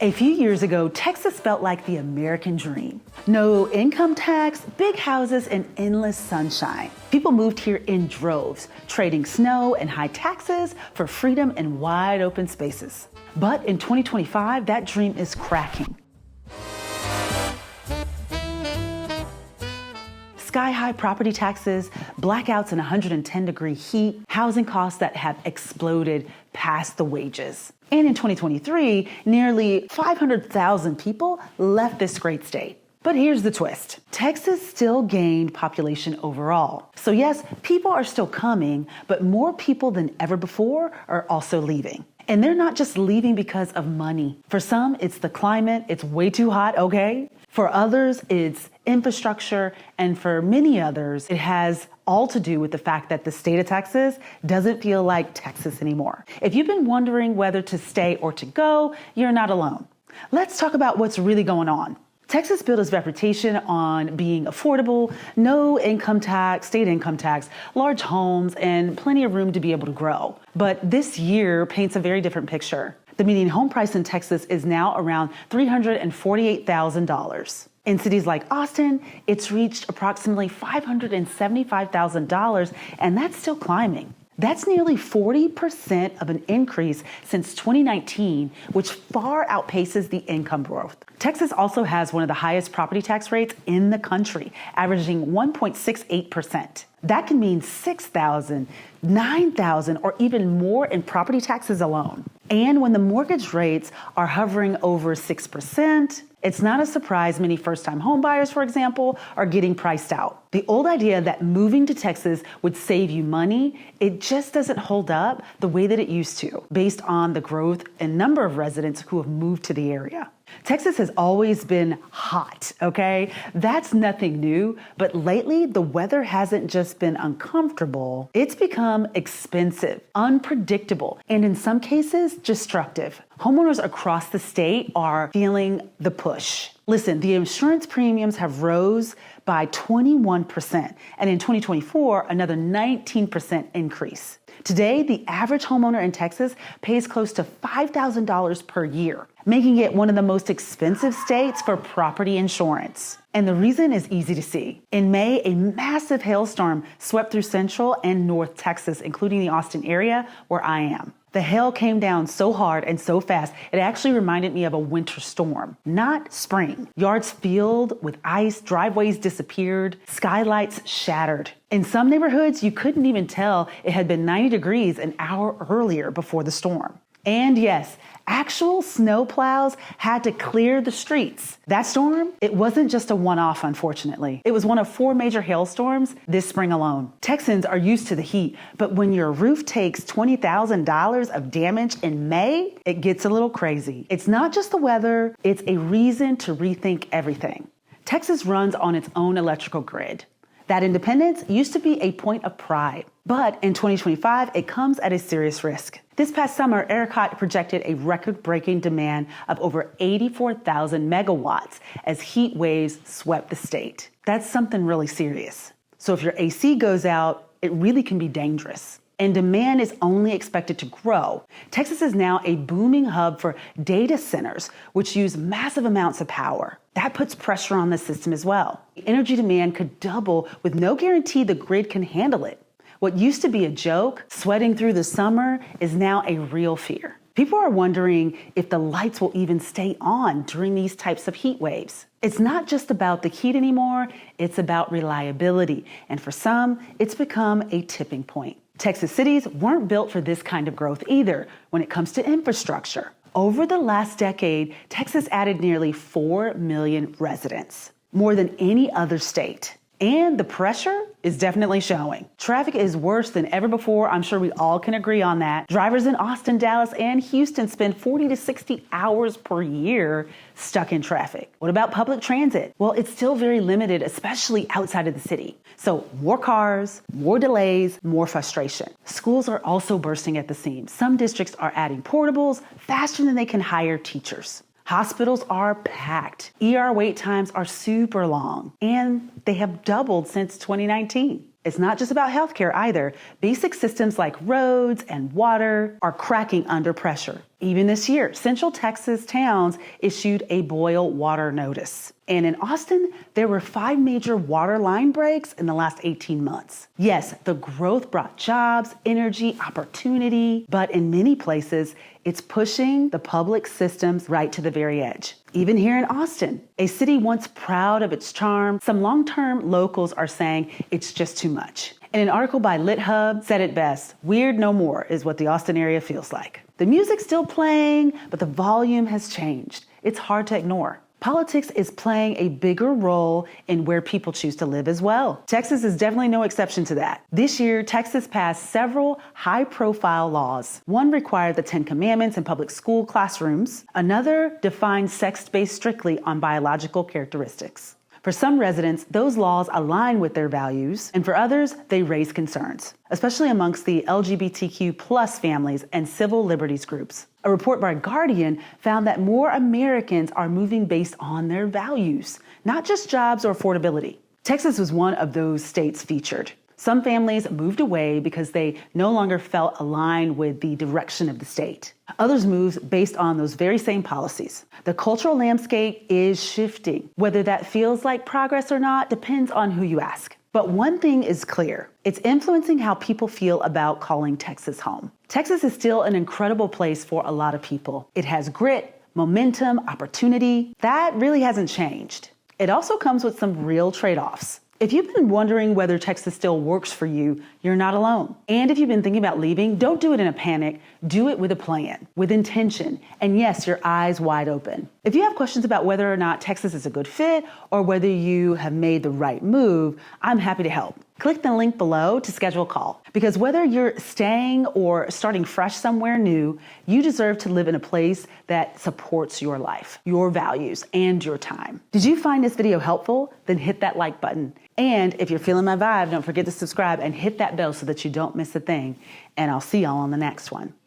A few years ago, Texas felt like the American dream. No income tax, big houses, and endless sunshine. People moved here in droves, trading snow and high taxes for freedom and wide open spaces. But in 2025, that dream is cracking. Sky-high property taxes, blackouts in 110-degree heat, housing costs that have exploded past the wages. And in 2023, nearly 500,000 people left this great state. But here's the twist. Texas still gained population overall. So yes, people are still coming, but more people than ever before are also leaving. And they're not just leaving because of money. For some, it's the climate, it's way too hot, okay? For others, it's infrastructure, and for many others, it has all to do with the fact that the state of Texas doesn't feel like Texas anymore. If you've been wondering whether to stay or to go, you're not alone. Let's talk about what's really going on. Texas built its reputation on being affordable, no income tax, state income tax, large homes, and plenty of room to be able to grow. But this year paints a very different picture. The median home price in Texas is now around $348,000. In cities like Austin, it's reached approximately $575,000, and that's still climbing. That's nearly 40% of an increase since 2019, which far outpaces the income growth. Texas also has one of the highest property tax rates in the country, averaging 1.68%. That can mean $6,000, $9,000, or even more in property taxes alone. And when the mortgage rates are hovering over 6%, it's not a surprise many first-time homebuyers, for example, are getting priced out. The old idea that moving to Texas would save you money, it just doesn't hold up the way that it used to, based on the growth and number of residents who have moved to the area. Texas has always been hot, okay? That's nothing new, but lately the weather hasn't just been uncomfortable, it's become expensive, unpredictable, and in some cases, destructive. Homeowners across the state are feeling the push. Listen, the insurance premiums have rose by 21%, and in 2024, another 19% increase. Today, the average homeowner in Texas pays close to $5,000 per year, making it one of the most expensive states for property insurance. And the reason is easy to see. In May, a massive hailstorm swept through Central and North Texas, including the Austin area where I am. The hail came down so hard and so fast, it actually reminded me of a winter storm, not spring. Yards filled with ice, driveways disappeared, skylights shattered. In some neighborhoods, you couldn't even tell it had been 90 degrees an hour earlier before the storm. And yes, actual snow plows had to clear the streets. That storm, it wasn't just a one-off, unfortunately. It was one of 4 major hailstorms this spring alone. Texans are used to the heat, but when your roof takes $20,000 of damage in May, it gets a little crazy. It's not just the weather, it's a reason to rethink everything. Texas runs on its own electrical grid. That independence used to be a point of pride. But in 2025, it comes at a serious risk. This past summer, ERCOT projected a record-breaking demand of over 84,000 megawatts as heat waves swept the state. That's something really serious. So if your AC goes out, it really can be dangerous. And demand is only expected to grow. Texas is now a booming hub for data centers, which use massive amounts of power. That puts pressure on the system as well. Energy demand could double with no guarantee the grid can handle it. What used to be a joke, sweating through the summer, is now a real fear. People are wondering if the lights will even stay on during these types of heat waves. It's not just about the heat anymore, it's about reliability. And for some, it's become a tipping point. Texas cities weren't built for this kind of growth either when it comes to infrastructure. Over the last decade, Texas added nearly 4 million residents, more than any other state. And the pressure is definitely showing. Traffic is worse than ever before. I'm sure we all can agree on that. Drivers in Austin, Dallas, and Houston spend 40 to 60 hours per year stuck in traffic. What about public transit? Well, it's still very limited, especially outside of the city. So more cars, more delays, more frustration. Schools are also bursting at the seams. Some districts are adding portables faster than they can hire teachers. Hospitals are packed. ER wait times are super long, and they have doubled since 2019. It's not just about healthcare either. Basic systems like roads and water are cracking under pressure. Even this year, Central Texas towns issued a boil water notice. And in Austin, there were 5 major water line breaks in the last 18 months. Yes, the growth brought jobs, energy, opportunity, but in many places, it's pushing the public systems right to the very edge. Even here in Austin, a city once proud of its charm, some long-term locals are saying it's just too much. And an article by LitHub said it best, "Weird no more is what the Austin area feels like." The music's still playing, but the volume has changed. It's hard to ignore. Politics is playing a bigger role in where people choose to live as well. Texas is definitely no exception to that. This year, Texas passed several high-profile laws. One required the 10 Commandments in public school classrooms. Another defined sex based strictly on biological characteristics. For some residents, those laws align with their values, and for others, they raise concerns, especially amongst the LGBTQ plus families and civil liberties groups. A report by Guardian found that more Americans are moving based on their values, not just jobs or affordability. Texas was one of those states featured. Some families moved away because they no longer felt aligned with the direction of the state. Others moved based on those very same policies. The cultural landscape is shifting. Whether that feels like progress or not depends on who you ask. But one thing is clear. It's influencing how people feel about calling Texas home. Texas is still an incredible place for a lot of people. It has grit, momentum, opportunity. That really hasn't changed. It also comes with some real trade-offs. If you've been wondering whether Texas still works for you, you're not alone. And if you've been thinking about leaving, don't do it in a panic. Do it with a plan, with intention, and yes, your eyes wide open. If you have questions about whether or not Texas is a good fit or whether you have made the right move, I'm happy to help. Click the link below to schedule a call. Because whether you're staying or starting fresh somewhere new, you deserve to live in a place that supports your life, your values, and your time. Did you find this video helpful? Then hit that like button. And if you're feeling my vibe, don't forget to subscribe and hit that bell so that you don't miss a thing. And I'll see y'all on the next one.